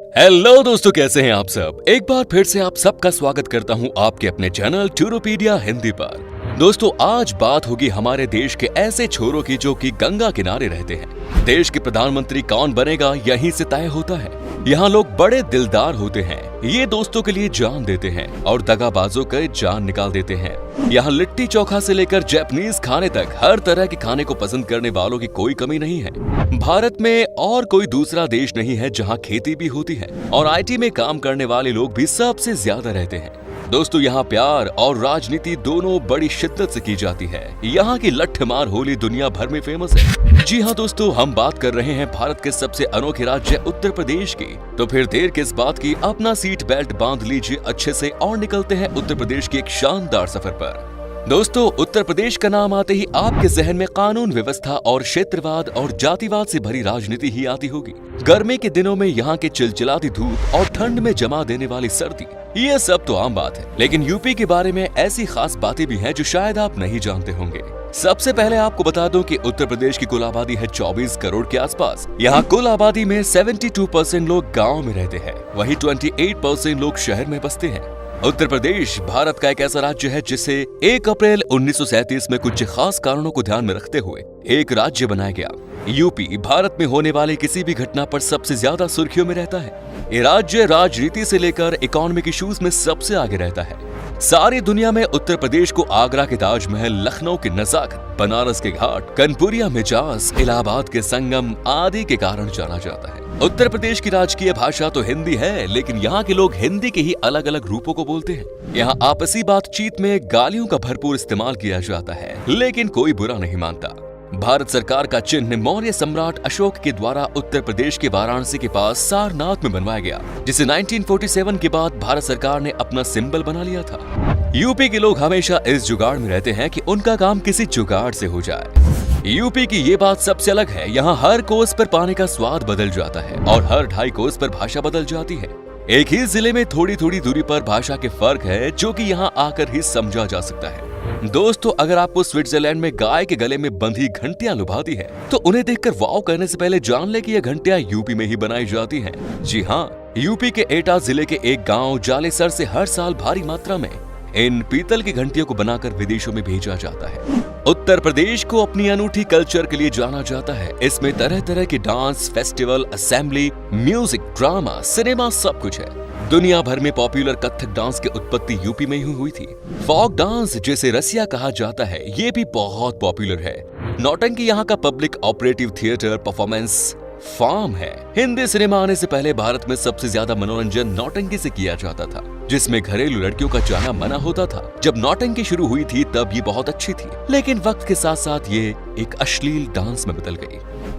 Hello दोस्तों, कैसे हैं आप सब। एक बार फिर से आप सबका स्वागत करता हूं आपके अपने चैनल टूरोपीडिया हिंदी पर। दोस्तों, आज बात होगी हमारे देश के ऐसे छोरों की जो कि गंगा किनारे रहते हैं। देश के प्रधानमंत्री कौन बनेगा यहीं से तय होता है। यहाँ लोग बड़े दिलदार होते हैं, ये दोस्तों के लिए जान देते हैं और दगाबाजों के जान निकाल देते हैं। यहाँ लिट्टी चोखा से लेकर जापानीज खाने तक हर तरह के खाने को पसंद करने वालों की कोई कमी नहीं है। भारत में और कोई दूसरा देश नहीं है जहाँ खेती भी होती है और आईटी में काम करने वाले लोग भी सबसे ज्यादा रहते हैं। दोस्तों, यहाँ प्यार और राजनीति दोनों बड़ी शिद्दत से की जाती है। यहाँ की लट्ठमार होली दुनिया भर में फेमस है। जी हाँ दोस्तों, हम बात कर रहे हैं भारत के सबसे अनोखे राज्य उत्तर प्रदेश की। तो फिर देर किस बात की, अपना सीट बेल्ट बांध लीजिए अच्छे से और निकलते हैं उत्तर प्रदेश के एक शानदार सफर पर। दोस्तों, उत्तर प्रदेश का नाम आते ही आपके जहन में कानून व्यवस्था और क्षेत्रवाद और जातिवाद से भरी राजनीति ही आती होगी। गर्मी के दिनों में यहाँ के चिलचिलाती धूप और ठंड में जमा देने वाली सर्दी, ये सब तो आम बात है। लेकिन यूपी के बारे में ऐसी खास बातें भी हैं जो शायद आप नहीं जानते होंगे। सबसे पहले आपको बता दूं कि उत्तर प्रदेश की कुल आबादी है 24 करोड़ के आसपास। यहाँ कुल आबादी में 72% लोग गाँव में रहते हैं, वहीं 28% लोग शहर में बसते हैं। उत्तर प्रदेश भारत का एक ऐसा राज्य है जिसे 1 अप्रैल 1937 में कुछ खास कारणों को ध्यान में रखते हुए एक राज्य बनाया गया। यूपी भारत में होने वाली किसी भी घटना पर सबसे ज्यादा सुर्खियों में रहता है। ये राज्य राजनीति से लेकर इकोनॉमिक इश्यूज में सबसे आगे रहता है। सारी दुनिया में उत्तर प्रदेश को आगरा के ताजमहल, लखनऊ के नजाकत, बनारस के घाट, कानपुरिया मिजाज, इलाहाबाद के संगम आदि के कारण जाना जाता है। उत्तर प्रदेश की राजकीय भाषा तो हिंदी है, लेकिन यहाँ के लोग हिंदी के ही अलग अलग रूपों को बोलते हैं। यहाँ आपसी बातचीत में गालियों का भरपूर इस्तेमाल किया जाता है, लेकिन कोई बुरा नहीं मानता। भारत सरकार का चिन्ह मौर्य सम्राट अशोक के द्वारा उत्तर प्रदेश के वाराणसी के पास सारनाथ में बनवाया गया, जिसे 1947 के बाद भारत सरकार ने अपना सिंबल बना लिया था। यूपी के लोग हमेशा इस जुगाड़ में रहते हैं कि उनका काम किसी जुगाड़ से हो जाए। यूपी की ये बात सबसे अलग है। यहाँ हर कोस पर पानी का स्वाद बदल जाता है और हर 2.5 कोस पर भाषा बदल जाती है। एक ही जिले में थोड़ी थोड़ी दूरी पर भाषा के फर्क है, जो कि यहाँ आकर ही समझा जा सकता है। दोस्तों, अगर आपको स्विट्जरलैंड में गाय के गले में बंधी घंटियां लुभाती है, तो उन्हें देखकर वाव करने से पहले जान ले कि ये घंटियां यूपी में ही बनाई जाती हैं। जी हाँ, यूपी के एटा जिले के एक गांव जालेसर से हर साल भारी मात्रा में इन पीतल की घंटियों को बनाकर विदेशों में भेजा जाता है। उत्तर प्रदेश को अपनी अनूठी कल्चर के लिए जाना जाता है। इसमें तरह तरह के dance, festival, assembly, music, drama, cinema सब कुछ है। दुनिया भर में पॉपुलर कथक डांस की उत्पत्ति यूपी में ही हुई थी। फोक डांस, जिसे रसिया कहा जाता है, ये भी बहुत पॉपुलर है। नौटंकी यहाँ का public operative theatre performance form है। हिंदी सिनेमा आने से पहले भारत में सबसे ज्यादा मनोरंजन नौटंकी से किया जाता था, जिसमें घरेलू लड़कियों का जाना मना होता था। जब नौटंकी शुरू हुई थी तब ये बहुत अच्छी थी, लेकिन वक्त के साथ साथ ये एक अश्लील डांस में बदल गई।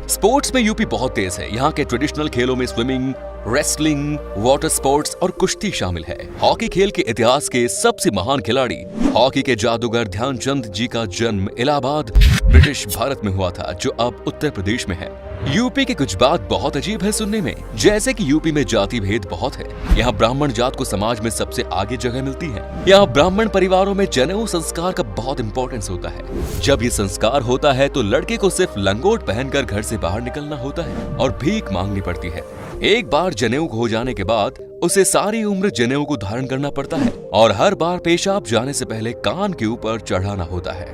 स्पोर्ट्स में यूपी बहुत तेज है। यहाँ के ट्रेडिशनल खेलों में स्विमिंग, रेसलिंग, वाटर स्पोर्ट्स और कुश्ती शामिल है। हॉकी खेल के इतिहास के सबसे महान खिलाड़ी, हॉकी के जादूगर ध्यानचंद जी का जन्म इलाहाबाद, ब्रिटिश भारत में हुआ था, जो अब उत्तर प्रदेश में है। यूपी की कुछ बात बहुत अजीब है सुनने में, जैसे कि यूपी में जाति भेद बहुत है। यहाँ ब्राह्मण जात को समाज में सबसे आगे जगह मिलती है। यहाँ ब्राह्मण परिवारों में जनेऊ संस्कार का बहुत इंपॉर्टेंस होता है। जब ये संस्कार होता है तो लड़के को सिर्फ लंगोट पहनकर घर से बाहर निकलना होता है और भीख मांगनी पड़ती है। एक बार जनेऊ हो जाने के बाद उसे सारी उम्र जनेऊ को धारण करना पड़ता है और हर बार पेशाब जाने से पहले कान के ऊपर चढ़ाना होता है।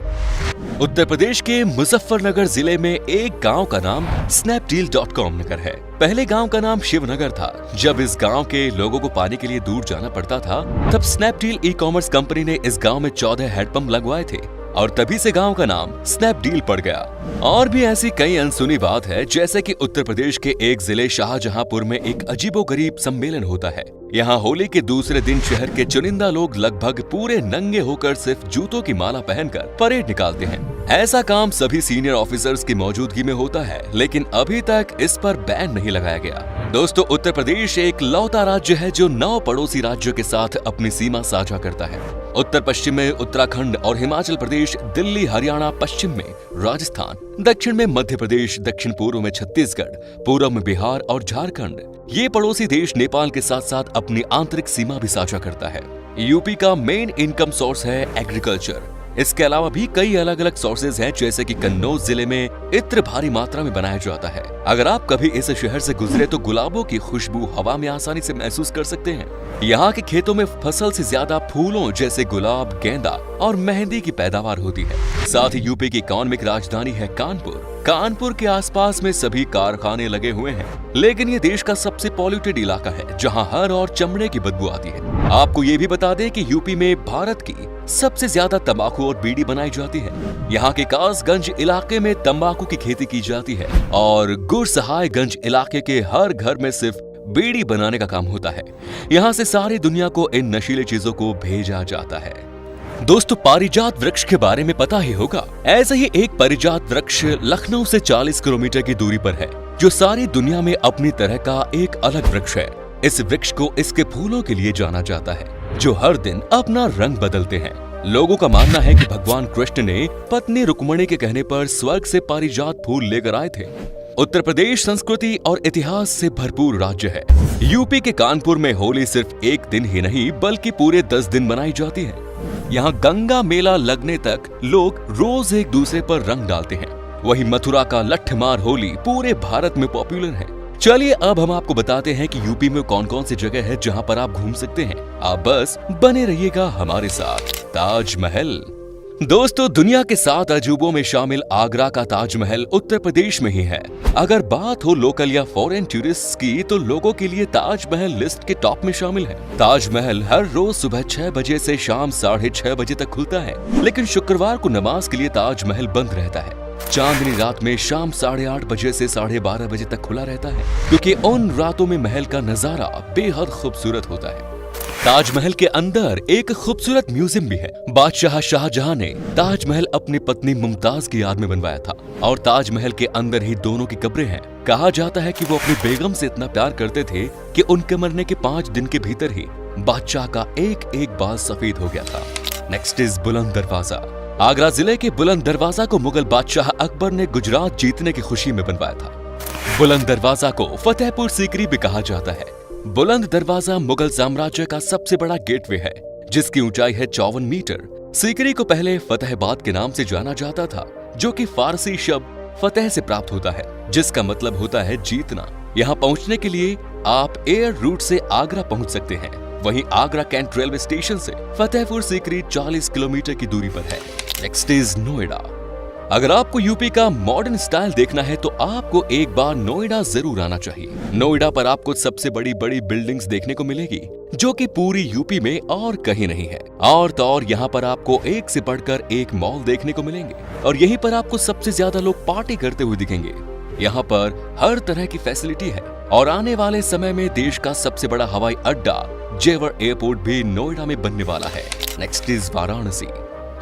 उत्तर प्रदेश के मुजफ्फरनगर जिले में एक गांव का नाम snapdeal.com नगर है। पहले गांव का नाम शिवनगर था। जब इस गांव के लोगों को पानी के लिए दूर जाना पड़ता था, तब स्नैपडील ई-कॉमर्स कंपनी ने इस गांव में 14 हैंडपंप लगवाए थे और तभी से गांव का नाम स्नैपडील पड़ गया। और भी ऐसी कई अनसुनी बात है, जैसे कि उत्तर प्रदेश के एक जिले शाहजहांपुर में एक अजीबोगरीब सम्मेलन होता है। यहाँ होली के दूसरे दिन शहर के चुनिंदा लोग लगभग पूरे नंगे होकर सिर्फ जूतों की माला पहनकर परेड निकालते हैं। ऐसा काम सभी सीनियर ऑफिसर्स की मौजूदगी में होता है, लेकिन अभी तक इस पर बैन नहीं लगाया गया। दोस्तों, उत्तर प्रदेश एक लौता राज्य है जो 9 पड़ोसी राज्यों के साथ अपनी सीमा साझा करता है। उत्तर पश्चिम में उत्तराखंड और हिमाचल प्रदेश, दिल्ली, हरियाणा, पश्चिम में राजस्थान, दक्षिण में मध्य प्रदेश, दक्षिण पूर्व में छत्तीसगढ़, पूर्व में बिहार और झारखंड। ये पड़ोसी देश नेपाल के साथ साथ अपनी आंतरिक सीमा भी साझा करता है। यूपी का मेन इनकम सोर्स है एग्रीकल्चर। इसके अलावा भी कई अलग अलग सोर्सेज हैं, जैसे कि कन्नौज जिले में इत्र भारी मात्रा में बनाया जाता है। अगर आप कभी इस शहर से गुजरे तो गुलाबों की खुशबू हवा में आसानी से महसूस कर सकते हैं। यहाँ के खेतों में फसल से ज्यादा फूलों जैसे गुलाब, गेंदा और मेहंदी की पैदावार होती है। साथ ही यूपी की इकोनॉमिक राजधानी है कानपुर। कानपुर के आसपास में सभी कारखाने लगे हुए हैं, लेकिन ये देश का सबसे पॉल्यूटेड इलाका है, जहाँ हर और चमड़े की बदबू आती है। आपको ये भी बता दें कि यूपी में भारत की सबसे ज्यादा तंबाकू और बीड़ी बनाई जाती है। यहाँ के कासगंज इलाके में तंबाकू की खेती की जाती है और गुरसहायगंज इलाके के हर घर में सिर्फ बीड़ी बनाने का काम होता है। यहाँ से सारी दुनिया को इन नशीली चीजों को भेजा जाता है। दोस्तों, पारिजात वृक्ष के बारे में पता ही होगा। ऐसे ही एक पारिजात वृक्ष लखनऊ से 40 किलोमीटर की दूरी पर है, जो सारी दुनिया में अपनी तरह का एक अलग वृक्ष है। इस वृक्ष को इसके फूलों के लिए जाना जाता है, जो हर दिन अपना रंग बदलते हैं। लोगों का मानना है कि भगवान कृष्ण ने पत्नी रुक्मिणी के कहने पर स्वर्ग से पारिजात फूल लेकर आए थे। उत्तर प्रदेश संस्कृति और इतिहास से भरपूर राज्य है। यूपी के कानपुर में होली सिर्फ एक दिन ही नहीं बल्कि पूरे 10 दिन मनाई जाती है। यहाँ गंगा मेला लगने तक लोग रोज एक दूसरे पर रंग डालते हैं। वहीं मथुरा का लठमार होली पूरे भारत में पॉपुलर है। चलिए अब हम आपको बताते हैं कि यूपी में कौन कौन सी जगह है जहाँ पर आप घूम सकते हैं। आप बस बने रहिएगा हमारे साथ। ताजमहल। दोस्तों, दुनिया के 7 अजूबों में शामिल आगरा का ताजमहल उत्तर प्रदेश में ही है। अगर बात हो लोकल या फॉरेन टूरिस्ट की, तो लोगों के लिए ताजमहल लिस्ट के टॉप में शामिल है। ताजमहल हर रोज सुबह 6 बजे से शाम 6:30 बजे तक खुलता है, लेकिन शुक्रवार को नमाज के लिए ताजमहल बंद रहता है। चांदनी रात में शाम 8:30 बजे से 12:30 बजे तक खुला रहता है, क्योंकि उन रातों में महल का नजारा बेहद खूबसूरत होता है। ताजमहल के अंदर एक खूबसूरत म्यूजियम भी है। बादशाह शाहजहां ने ताजमहल अपनी पत्नी मुमताज की याद में बनवाया था और ताजमहल के अंदर ही दोनों की कब्रें हैं। कहा जाता है कि वो अपनी बेगम से इतना प्यार करते थे कि उनके मरने के 5 दिन के भीतर ही बादशाह का एक एक बाल सफेद हो गया था। नेक्स्ट इज बुलंद दरवाजा। आगरा जिले के बुलंद दरवाजा को मुगल बादशाह अकबर ने गुजरात जीतने की खुशी में बनवाया था। बुलंद दरवाजा को फतेहपुर सीकरी भी कहा जाता है। बुलंद दरवाजा मुगल साम्राज्य का सबसे बड़ा गेटवे है, जिसकी ऊंचाई है 54 मीटर। सीकरी को पहले फतेहबाद के नाम से जाना जाता था, जो कि फारसी शब्द फतेह से प्राप्त होता है, जिसका मतलब होता है जीतना। यहाँ पहुँचने के लिए आप एयर रूट से आगरा पहुँच सकते हैं। वहीं आगरा कैंट रेलवे स्टेशन से फतेहपुर सीकरी 40 किलोमीटर की दूरी पर है। Next is Noida. अगर आपको यूपी का मॉडर्न स्टाइल देखना है तो आपको एक बार नोएडा जरूर आना चाहिए। नोएडा पर आपको सबसे बड़ी बड़ी बिल्डिंग्स देखने को मिलेगी, जो कि पूरी यूपी में और कहीं नहीं है। और तो और यहाँ पर आपको एक से बढ़कर एक मॉल देखने को मिलेंगे और यहीं पर आपको सबसे ज्यादा लोग पार्टी करते हुए दिखेंगे। यहाँ पर हर तरह की फैसिलिटी है और आने वाले समय में देश का सबसे बड़ा हवाई अड्डा जेवर एयरपोर्ट भी नोएडा में बनने वाला है। Next is Varanasi.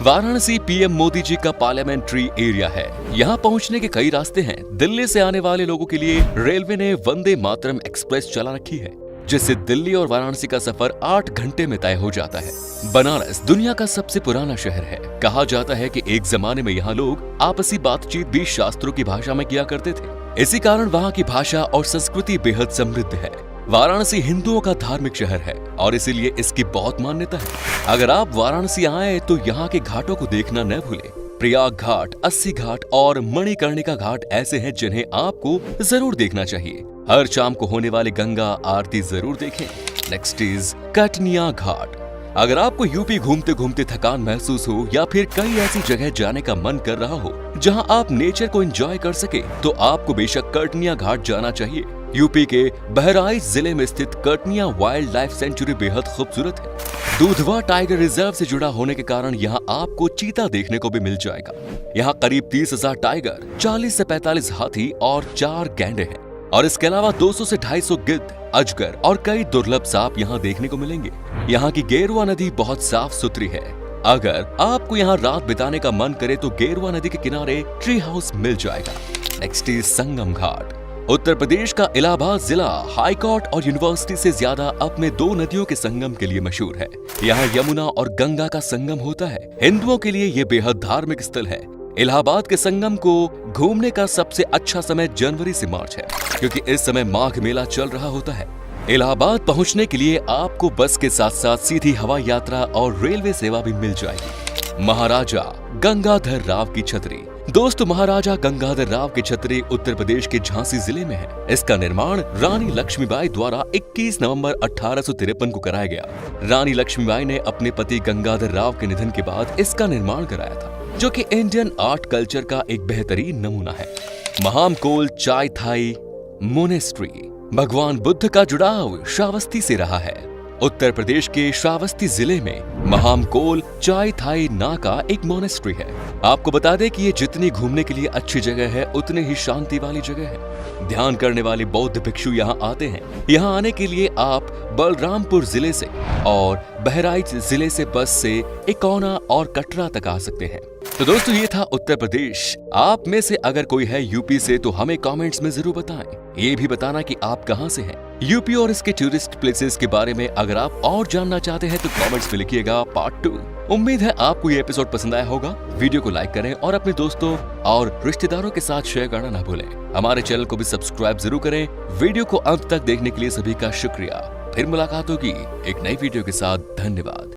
Varanasi PM Modi ji का पार्लियामेंट्री एरिया है। यहाँ पहुँचने के कई रास्ते हैं। दिल्ली से आने वाले लोगों के लिए रेलवे ने वंदे मातरम एक्सप्रेस चला रखी है, जिससे दिल्ली और वाराणसी का सफर 8 घंटे में तय हो जाता है। बनारस दुनिया का सबसे पुराना शहर है। कहा जाता है कि एक जमाने में यहाँ लोग आपसी बातचीत भी शास्त्रों की भाषा में किया करते थे। इसी कारण वहाँ की भाषा और संस्कृति बेहद समृद्ध है। वाराणसी हिंदुओं का धार्मिक शहर है और इसीलिए इसकी बहुत मान्यता है। अगर आप वाराणसी आए तो यहाँ के घाटों को देखना न भूलें। प्रयाग घाट, अस्सी घाट और मणिकर्णिका घाट ऐसे हैं जिन्हें आपको जरूर देखना चाहिए। हर शाम को होने वाली गंगा आरती जरूर देखें। नेक्स्ट इज कटनिया घाट। अगर आपको यूपी घूमते घूमते थकान महसूस हो या फिर कई ऐसी जगह जाने का मन कर रहा हो जहां आप नेचर को एंजॉय कर सके, तो आपको बेशक कटनिया घाट जाना चाहिए। यूपी के बहराइच जिले में स्थित कटनिया वाइल्ड लाइफ सेंचुरी बेहद खूबसूरत है। दूधवा टाइगर रिजर्व से जुड़ा होने के कारण यहाँ आपको चीता देखने को भी मिल जाएगा। यहाँ करीब 30,000 टाइगर, 40 से 45 हाथी और 4 गैंडे हैं और इसके अलावा 200 से 250 गिद्ध, अजगर और कई दुर्लभ सांप यहाँ देखने को मिलेंगे। यहाँ की गेरुआ नदी बहुत साफ सुथरी है। अगर आपको यहाँ रात बिताने का मन करे तो गेरुआ नदी के किनारे ट्री हाउस मिल जाएगा। Next is Sangam Ghat. उत्तर प्रदेश का इलाहाबाद जिला हाई कोर्ट और यूनिवर्सिटी से ज्यादा अपने 2 नदियों के संगम के लिए मशहूर है। यहाँ यमुना और गंगा का संगम होता है। हिंदुओं के लिए ये बेहद धार्मिक स्थल है। इलाहाबाद के संगम को घूमने का सबसे अच्छा समय जनवरी से मार्च है, क्योंकि इस समय माघ मेला चल रहा होता है। इलाहाबाद पहुंचने के लिए आपको बस के साथ साथ सीधी हवाई यात्रा और रेलवे सेवा भी मिल जाएगी। महाराजा गंगाधर राव की छतरी। दोस्तों, महाराजा गंगाधर राव की छतरी उत्तर प्रदेश के झांसी जिले में है। इसका निर्माण रानी लक्ष्मीबाई द्वारा 21 नवंबर 1853 को कराया गया। रानी लक्ष्मीबाई ने अपने पति गंगाधर राव के निधन के बाद इसका निर्माण कराया था, जो कि इंडियन आर्ट कल्चर का एक बेहतरीन नमूना है। महामकोल चायथाई मोनेस्ट्री। भगवान बुद्ध का जुड़ाव श्रावस्ती से रहा है। उत्तर प्रदेश के श्रावस्ती जिले में महामकोल चायथाई ना का एक मोनेस्ट्री है। आपको बता दें कि ये जितनी घूमने के लिए अच्छी जगह है, उतनी ही शांति वाली जगह है। ध्यान करने वाले बौद्ध भिक्षु यहाँ आते हैं। यहाँ आने के लिए आप बलरामपुर जिले से और बहराइच जिले से बस से इकौना और कटरा तक आ सकते हैं। तो दोस्तों, ये था उत्तर प्रदेश। आप में से अगर कोई है यूपी से तो हमें कमेंट्स में जरूर बताएं। ये भी बताना कि आप कहां से हैं। यूपी और इसके टूरिस्ट प्लेसेस के बारे में अगर आप और जानना चाहते हैं तो कमेंट्स में लिखिएगा पार्ट 2। उम्मीद है आपको ये एपिसोड पसंद आया होगा। वीडियो को लाइक करें और अपने दोस्तों और रिश्तेदारों के साथ शेयर करना ना भूलें। हमारे चैनल को भी सब्सक्राइब जरूर करें। वीडियो को अंत तक देखने के लिए सभी का शुक्रिया। फिर मुलाकात होगी एक नई वीडियो के साथ। धन्यवाद।